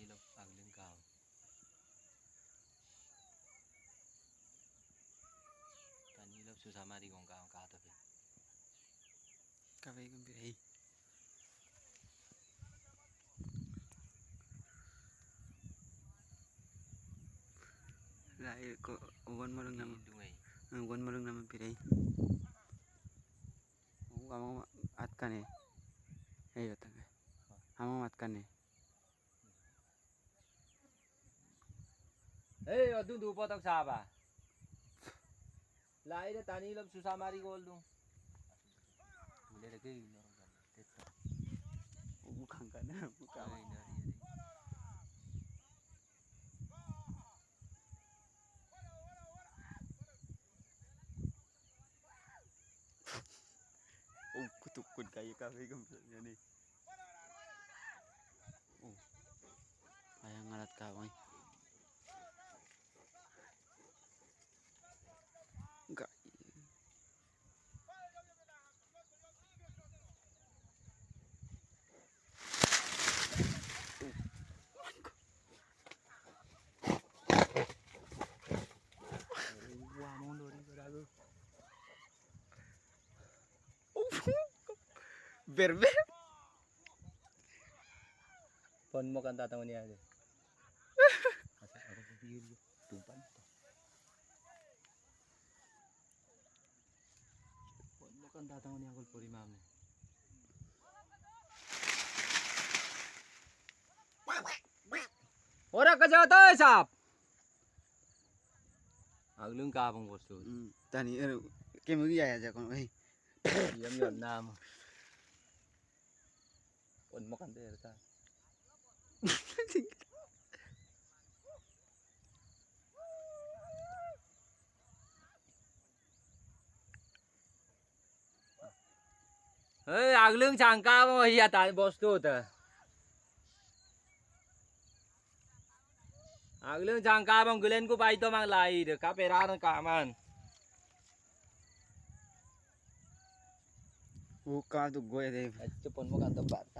Tanilok agling kaw. Tanilok susah mari kong kaw kata pe. Kaway kong piray. Lahir ko uwan mo lang naman. Dungay. Uwan mo lang naman piray. Kamu at kan eh. Ayo tangga. Kamu at kan eh. Hey, adun dupo tag saba. Lai na tanilok susah mari gol dung. Boleh lagi lorong kan. Teta. Mukhang ka na. Mukhang. Ay nari. Oh, kutukod kayo kaway kong piray ni. Oh. Ayang ngalat kaway. Enggak. Wah, mau lori beragu. Berber. Pon mo kan tatang niya de. Asa ako pipil tumpan to. Pon mo kan tatang niya gol puri mam ne. Ora ka jata sap. Aglung ka bang bostu. Tani kamu gaya aja kon eh. Yam yon nam. Pon mo kan der ta. Hey, aglung changka mo hiya ta bostu ta. Aglung changka bang gulen ko pai to mang lai de ka peraran ka man. Buka tu gue deh. Cepon mo kan to bata.